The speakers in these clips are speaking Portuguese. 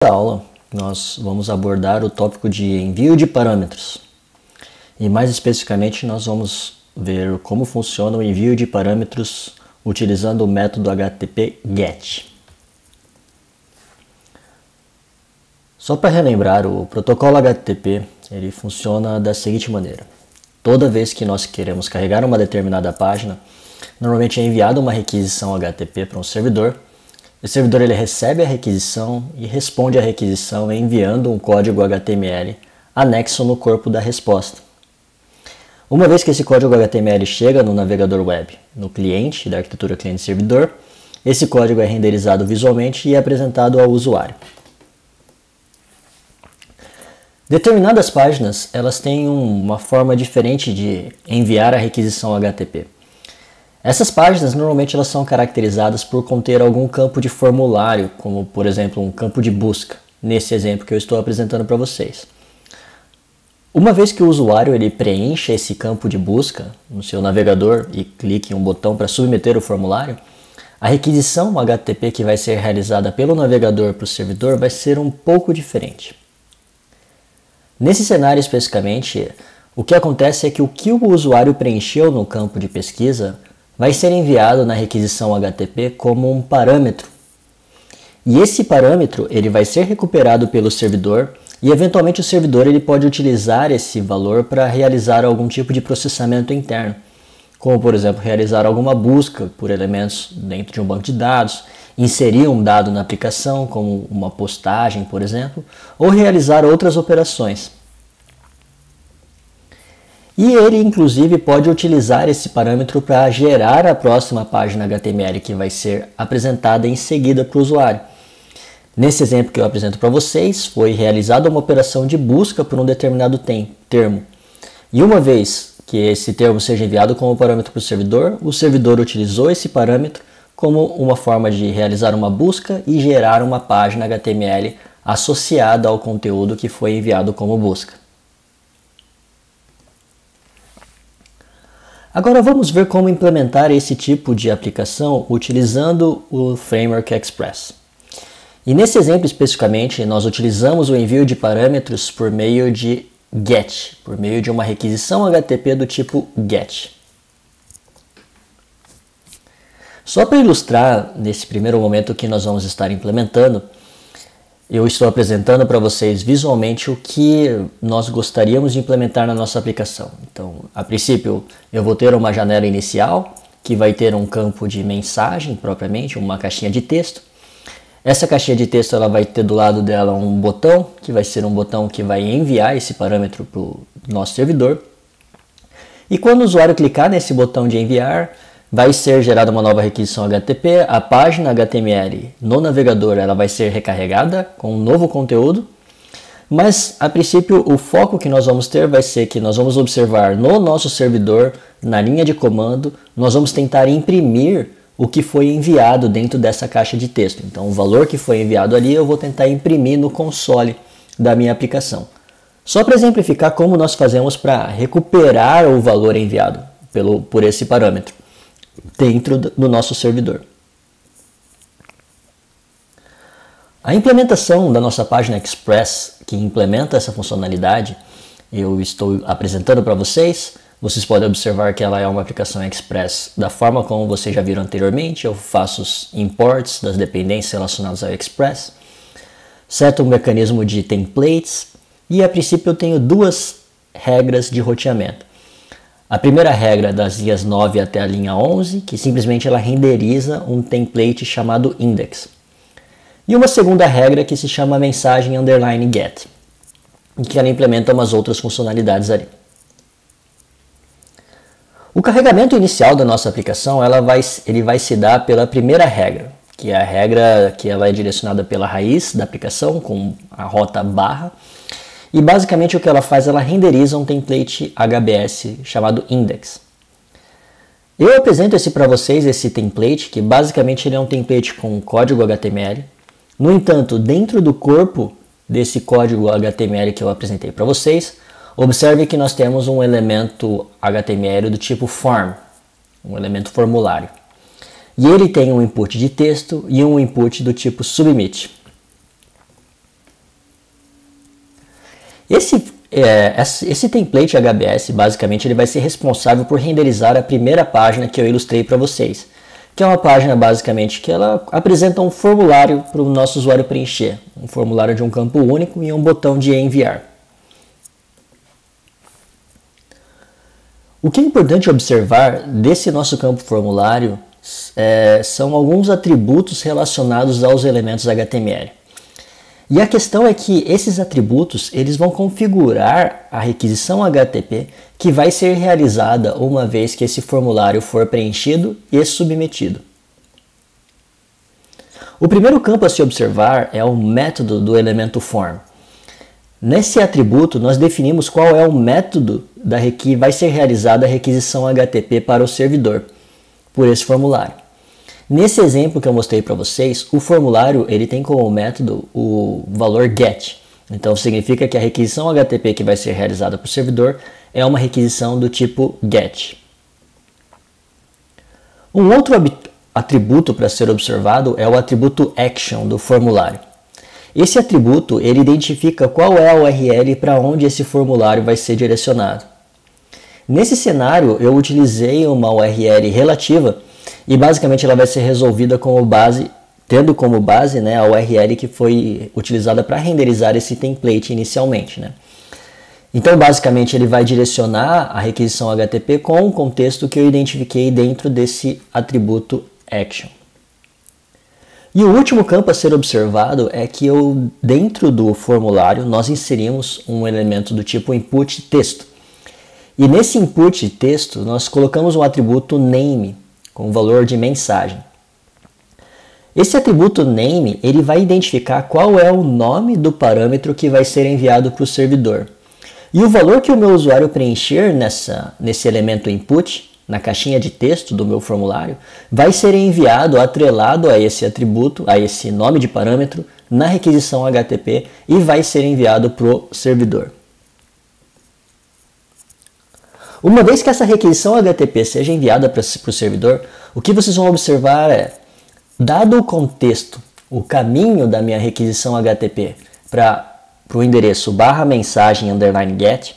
Nessa aula, nós vamos abordar o tópico de envio de parâmetros. E mais especificamente, nós vamos ver como funciona o envio de parâmetros utilizando o método HTTP GET. Só para relembrar, o protocolo HTTP ele funciona da seguinte maneira. Toda vez que nós queremos carregar uma determinada página, normalmente é enviada uma requisição HTTP para um servidor. O servidor ele recebe a requisição e responde à requisição enviando um código HTML anexo no corpo da resposta. Uma vez que esse código HTML chega no navegador web, no cliente da arquitetura cliente-servidor, esse código é renderizado visualmente e é apresentado ao usuário. Determinadas páginas elas têm uma forma diferente de enviar a requisição HTTP. Essas páginas normalmente elas são caracterizadas por conter algum campo de formulário, como por exemplo um campo de busca, nesse exemplo que eu estou apresentando para vocês. Uma vez que o usuário ele preenche esse campo de busca no seu navegador e clique em um botão para submeter o formulário, a requisição HTTP que vai ser realizada pelo navegador para o servidor vai ser um pouco diferente. Nesse cenário especificamente, o que acontece é que o usuário preencheu no campo de pesquisa vai ser enviado na requisição HTTP como um parâmetro. E esse parâmetro ele vai ser recuperado pelo servidor e eventualmente o servidor ele pode utilizar esse valor para realizar algum tipo de processamento interno, como por exemplo realizar alguma busca por elementos dentro de um banco de dados, inserir um dado na aplicação, como uma postagem, por exemplo, ou realizar outras operações. E ele, inclusive, pode utilizar esse parâmetro para gerar a próxima página HTML que vai ser apresentada em seguida para o usuário. Nesse exemplo que eu apresento para vocês, foi realizada uma operação de busca por um determinado termo. E uma vez que esse termo seja enviado como parâmetro para o servidor utilizou esse parâmetro como uma forma de realizar uma busca e gerar uma página HTML associada ao conteúdo que foi enviado como busca. Agora vamos ver como implementar esse tipo de aplicação utilizando o Framework Express. E nesse exemplo especificamente, nós utilizamos o envio de parâmetros por meio de GET, por meio de uma requisição HTTP do tipo GET. Só para ilustrar nesse primeiro momento o que nós vamos estar implementando, eu estou apresentando para vocês visualmente o que nós gostaríamos de implementar na nossa aplicação. Então, a princípio, eu vou ter uma janela inicial, que vai ter um campo de mensagem propriamente, uma caixinha de texto. Essa caixinha de texto ela vai ter do lado dela um botão, que vai ser um botão que vai enviar esse parâmetro para o nosso servidor. E quando o usuário clicar nesse botão de enviar, vai ser gerada uma nova requisição HTTP, a página HTML no navegador ela vai ser recarregada com um novo conteúdo, mas a princípio o foco que nós vamos ter vai ser que nós vamos observar no nosso servidor, na linha de comando, nós vamos tentar imprimir o que foi enviado dentro dessa caixa de texto. Então o valor que foi enviado ali eu vou tentar imprimir no console da minha aplicação. Só para exemplificar como nós fazemos para recuperar o valor enviado por esse parâmetro dentro do nosso servidor. A implementação da nossa página Express, que implementa essa funcionalidade, eu estou apresentando para vocês. Vocês podem observar que ela é uma aplicação Express da forma como vocês já viram anteriormente. Eu faço os imports das dependências relacionadas ao Express, seto um mecanismo de templates e a princípio eu tenho duas regras de roteamento. A primeira regra das linhas 9 até a linha 11, que simplesmente ela renderiza um template chamado index. E uma segunda regra que se chama mensagem underline get, em que ela implementa umas outras funcionalidades ali. O carregamento inicial da nossa aplicação ele vai se dar pela primeira regra, que é a regra que ela é direcionada pela raiz da aplicação, com a rota barra. E basicamente o que ela faz, ela renderiza um template HBS chamado index. Eu apresento para vocês esse template, que basicamente ele é um template com código HTML. No entanto, dentro do corpo desse código HTML que eu apresentei para vocês, observe que nós temos um elemento HTML do tipo form, um elemento formulário. E ele tem um input de texto e um input do tipo submit. Esse template HBS, basicamente, ele vai ser responsável por renderizar a primeira página que eu ilustrei para vocês, que é uma página, basicamente, que ela apresenta um formulário para o nosso usuário preencher, um formulário de um campo único e um botão de enviar. O que é importante observar desse nosso campo formulário são alguns atributos relacionados aos elementos HTML. E a questão é que esses atributos eles vão configurar a requisição HTTP que vai ser realizada uma vez que esse formulário for preenchido e submetido. O primeiro campo a se observar é o método do elemento form. Nesse atributo, nós definimos qual é o método que vai ser realizada a requisição HTTP para o servidor por esse formulário. Nesse exemplo que eu mostrei para vocês, o formulário ele tem como método o valor get. Então significa que a requisição HTTP que vai ser realizada para o servidor é uma requisição do tipo get. Um outro atributo para ser observado é o atributo action do formulário. Esse atributo ele identifica qual é a URL para onde esse formulário vai ser direcionado. Nesse cenário eu utilizei uma URL relativa e basicamente ela vai ser resolvida tendo como base, né, a URL que foi utilizada para renderizar esse template inicialmente, né? Então basicamente ele vai direcionar a requisição HTTP com o contexto que eu identifiquei dentro desse atributo action. E o último campo a ser observado é que dentro do formulário nós inserimos um elemento do tipo input texto. E nesse input texto nós colocamos um atributo name com valor de mensagem. Esse atributo name ele vai identificar qual é o nome do parâmetro que vai ser enviado para o servidor. E o valor que o meu usuário preencher nesse elemento input, na caixinha de texto do meu formulário, vai ser enviado atrelado a esse atributo, a esse nome de parâmetro, na requisição HTTP e vai ser enviado para o servidor. Uma vez que essa requisição HTTP seja enviada para o servidor, o que vocês vão observar é, dado o contexto, o caminho da minha requisição HTTP para o endereço /mensagem_get,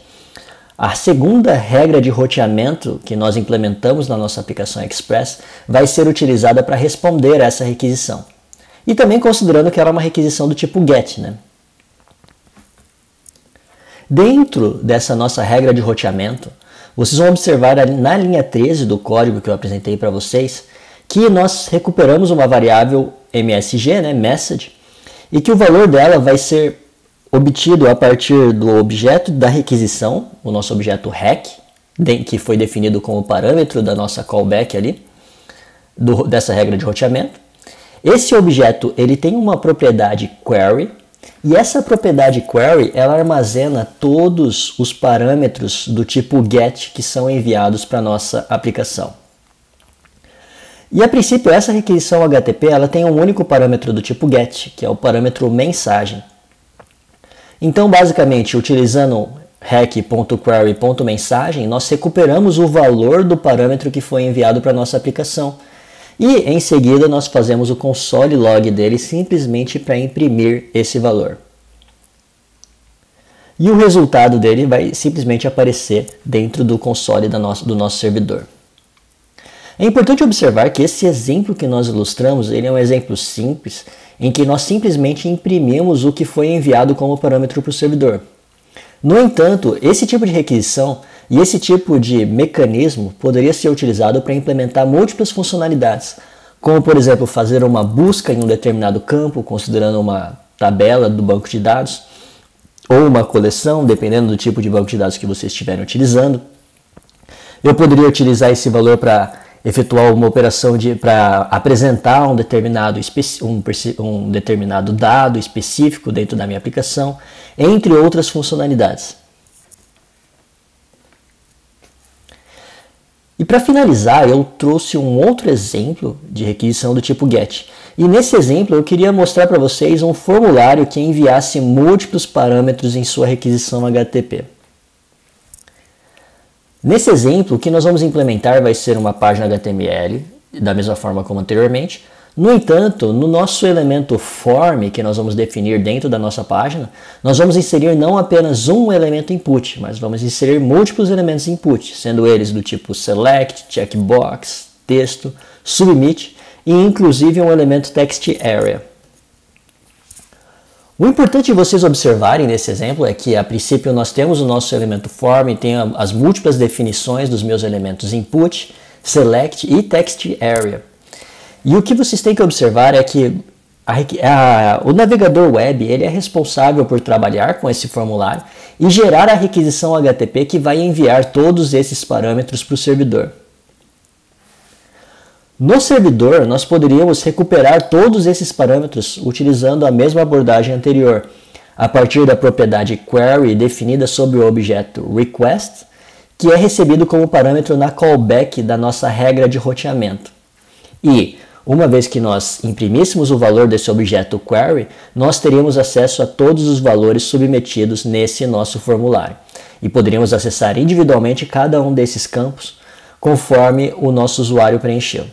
a segunda regra de roteamento que nós implementamos na nossa aplicação Express vai ser utilizada para responder a essa requisição. E também considerando que ela é uma requisição do tipo GET, né? Dentro dessa nossa regra de roteamento, vocês vão observar na linha 13 do código que eu apresentei para vocês que nós recuperamos uma variável MSG, né, message, e que o valor dela vai ser obtido a partir do objeto da requisição, o nosso objeto REQ, que foi definido como parâmetro da nossa callback ali, dessa regra de roteamento. Esse objeto ele tem uma propriedade query, e essa propriedade query ela armazena todos os parâmetros do tipo get que são enviados para a nossa aplicação. E a princípio essa requisição HTTP ela tem um único parâmetro do tipo get, que é o parâmetro mensagem. Então basicamente utilizando rec.query.mensagem nós recuperamos o valor do parâmetro que foi enviado para a nossa aplicação. E em seguida nós fazemos o console log dele simplesmente para imprimir esse valor. E o resultado dele vai simplesmente aparecer dentro do console do nosso servidor. É importante observar que esse exemplo que nós ilustramos ele é um exemplo simples em que nós simplesmente imprimimos o que foi enviado como parâmetro para o servidor. No entanto, esse tipo de requisição e esse tipo de mecanismo poderia ser utilizado para implementar múltiplas funcionalidades, como por exemplo fazer uma busca em um determinado campo, considerando uma tabela do banco de dados, ou uma coleção, dependendo do tipo de banco de dados que vocês estiverem utilizando. Eu poderia utilizar esse valor para efetuar uma operação para apresentar um determinado dado específico dentro da minha aplicação, entre outras funcionalidades. E para finalizar, eu trouxe um outro exemplo de requisição do tipo GET. E nesse exemplo eu queria mostrar para vocês um formulário que enviasse múltiplos parâmetros em sua requisição HTTP. Nesse exemplo, o que nós vamos implementar vai ser uma página HTML, da mesma forma como anteriormente, No entanto, no nosso elemento form, que nós vamos definir dentro da nossa página, nós vamos inserir não apenas um elemento input, mas vamos inserir múltiplos elementos input, sendo eles do tipo select, checkbox, texto, submit e inclusive um elemento text area. O importante de vocês observarem nesse exemplo é que, a princípio, nós temos o nosso elemento form, tem as múltiplas definições dos meus elementos input, select e text area. E o que vocês têm que observar é que o navegador web ele é responsável por trabalhar com esse formulário e gerar a requisição HTTP que vai enviar todos esses parâmetros para o servidor. No servidor, nós poderíamos recuperar todos esses parâmetros utilizando a mesma abordagem anterior, a partir da propriedade query definida sobre o objeto request, que é recebido como parâmetro na callback da nossa regra de roteamento. E, uma vez que nós imprimíssemos o valor desse objeto query, nós teríamos acesso a todos os valores submetidos nesse nosso formulário. E poderíamos acessar individualmente cada um desses campos conforme o nosso usuário preencheu.